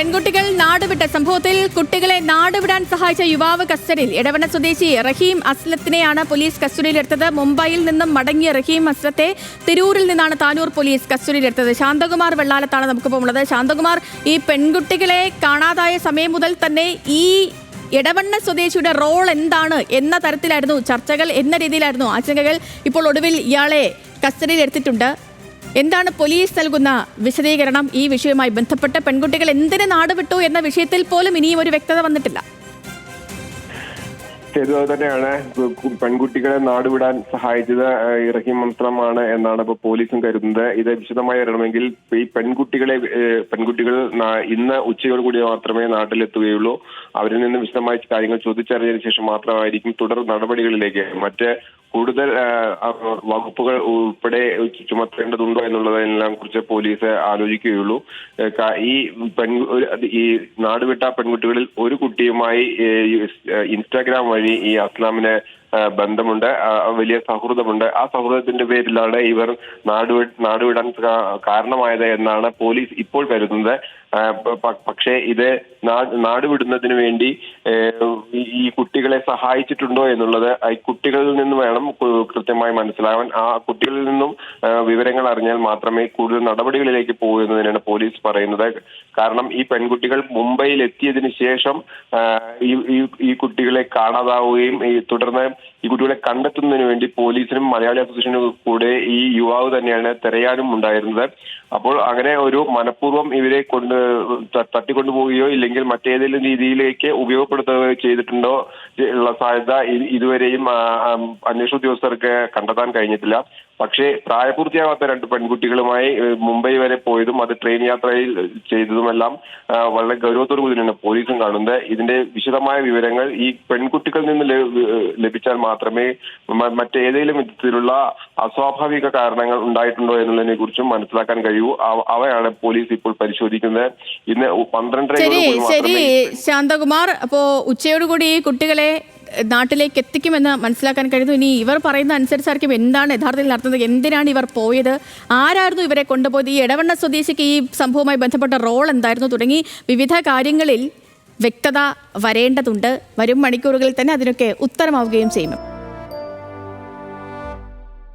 പെൺകുട്ടികൾ നാടുവിട്ട സംഭവത്തിൽ കുട്ടികളെ നാടുവിടാൻ സഹായിച്ച യുവാവ് കസ്റ്റഡിയിൽ. എടവണ്ണ സ്വദേശി റഹീം അസ്ലത്തിനെയാണ് പോലീസ് കസ്റ്റഡിയിലെടുത്തത്. മുംബൈയിൽ നിന്നും മടങ്ങിയ റഹീം അസ്ലത്തെ തിരൂരിൽ നിന്നാണ് താനൂർ പോലീസ് കസ്റ്റഡിയിലെടുത്തത്. ശാന്തകുമാർ വെള്ളാലത്താണ് നമുക്കിപ്പോൾ ഉള്ളത്. ശാന്തകുമാർ, ഈ പെൺകുട്ടികളെ കാണാതായ സമയം മുതൽ തന്നെ ഈ എടവണ്ണ സ്വദേശിയുടെ റോൾ എന്താണ് എന്ന തരത്തിലായിരുന്നു ചർച്ചകൾ, എന്ന രീതിയിലായിരുന്നു ആശങ്കകൾ. ഇപ്പോൾ ഒടുവിൽ ഇയാളെ കസ്റ്റഡിയിൽ എടുത്തിട്ടുണ്ട്. എന്താണ് പോലീസ് നൽകുന്ന വിശദീകരണം ഈ വിഷയവുമായി ബന്ധപ്പെട്ട്? പെൺകുട്ടികൾ എന്തിന് നാടുവിട്ടു എന്ന വിഷയത്തിൽ പോലും ഇനിയും ഒരു വ്യക്തത വന്നിട്ടില്ല. അതുപോലെ തന്നെയാണ് പെൺകുട്ടികളെ നാടുവിടാൻ സഹായിച്ചത് റഹീം അസ്ലമാണ് എന്നാണ് ഇപ്പോൾ പോലീസും കരുതുന്നത്. ഇത് വിശദമായി അറിയണമെങ്കിൽ ഈ പെൺകുട്ടികൾ ഇന്ന് ഉച്ചയോടുകൂടി മാത്രമേ നാട്ടിലെത്തുകയുള്ളൂ. അവരിൽ നിന്ന് വിശദമായ കാര്യങ്ങൾ ചോദിച്ചറിഞ്ഞതിന് ശേഷം മാത്രമായിരിക്കും തുടർ നടപടികളിലേക്ക് മറ്റ് കൂടുതൽ വകുപ്പുകൾ ഉൾപ്പെടെ ചുമത്തേണ്ടതുണ്ടോ എന്നുള്ളതിനെല്ലാം കുറിച്ച് പോലീസ് ആലോചിക്കുകയുള്ളൂ. ഈ നാടുവിട്ട പെൺകുട്ടികളിൽ ഒരു കുട്ടിയുമായി ഇൻസ്റ്റാഗ്രാം വഴി ഈ അസ്ലാമിന് ബന്ധമുണ്ട്, വലിയ സൗഹൃദമുണ്ട്. ആ സൗഹൃദത്തിന്റെ പേരിലാണ് ഇവർ നാടുവിടാൻ കാരണമായത് എന്നാണ് പോലീസ് ഇപ്പോൾ കരുതുന്നത്. പക്ഷേ ഇത് നാടുവിടുന്നതിന് വേണ്ടി ഈ കുട്ടികളെ സഹായിച്ചിട്ടുണ്ടോ എന്നുള്ളത് ഈ കുട്ടികളിൽ നിന്ന് വേണം കൃത്യമായി മനസ്സിലാവാൻ. ആ കുട്ടികളിൽ നിന്നും വിവരങ്ങൾ അറിഞ്ഞാൽ മാത്രമേ കൂടുതൽ നടപടികളിലേക്ക് പോകൂ എന്ന് തന്നെയാണ് പോലീസ് പറയുന്നത്. കാരണം ഈ പെൺകുട്ടികൾ മുംബൈയിൽ എത്തിയതിനു ശേഷം ഈ കുട്ടികളെ കാണാതാവുകയും തുടർന്ന് ഈ കുട്ടികളെ കണ്ടെത്തുന്നതിന് വേണ്ടി പോലീസിനും മലയാളി അസോസിയേഷനും കൂടെ ഈ യുവാവ് തന്നെയാണ് തിരയാനും ഉണ്ടായിരുന്നത്. അപ്പോൾ അങ്ങനെ ഒരു മനഃപൂർവ്വം ഇവരെ തട്ടിക്കൊണ്ടുപോവുകയോ ഇല്ലെങ്കിൽ മറ്റേതെങ്കിലും രീതിയിലേക്ക് ഉപയോഗപ്പെടുത്തുകയോ ചെയ്തിട്ടുണ്ടോ ഉള്ള സാധ്യത ഇതുവരെയും അന്വേഷണ ഉദ്യോഗസ്ഥർക്ക് കണ്ടെത്താൻ കഴിഞ്ഞിട്ടില്ല. പക്ഷേ പ്രായപൂർത്തിയാവാത്ത രണ്ട് പെൺകുട്ടികളുമായി മുംബൈ വരെ പോയതും അത് ട്രെയിൻ യാത്രയിൽ ചെയ്തതുമെല്ലാം വളരെ ഗൗരവത്തോടു കൂടി തന്നെയാണ് പോലീസും കാണുന്നത്. ഇതിന്റെ വിശദമായ വിവരങ്ങൾ ഈ പെൺകുട്ടികളിൽ നിന്ന് ലഭിച്ചാൽ മാത്രമേ മറ്റേതെങ്കിലും വിധത്തിലുള്ള അസ്വാഭാവിക കാരണങ്ങൾ ഉണ്ടായിട്ടുണ്ടോ എന്നുള്ളതിനെ കുറിച്ചും മനസ്സിലാക്കാൻ കഴിയൂ. അവയാണ് പോലീസ് ഇപ്പോൾ പരിശോധിക്കുന്നത്. ഇന്ന് 12:30 ശരി ശാന്തകുമാർ, അപ്പോ ഉച്ചയോടുകൂടി ഈ കുട്ടികളെ നാട്ടിലേക്ക് എത്തിക്കുമെന്ന് മനസ്സിലാക്കാൻ കഴിയുന്നു. ഇനി ഇവർ പറയുന്ന അനുസരിച്ചായിരിക്കും എന്താണ് യഥാർത്ഥത്തിൽ നടത്തുന്നത്, എന്തിനാണ് ഇവർ പോയത്, ആരായിരുന്നു ഇവരെ കൊണ്ടുപോയത്, ഈ എടവണ്ണ സ്വദേശിക്ക് ഈ സംഭവവുമായി ബന്ധപ്പെട്ട റോൾ എന്തായിരുന്നു തുടങ്ങി വിവിധ കാര്യങ്ങളിൽ വ്യക്തത വരേണ്ടതുണ്ട്. വരും മണിക്കൂറുകളിൽ തന്നെ അതിനൊക്കെ ഉത്തരമാവുകയും ചെയ്യും.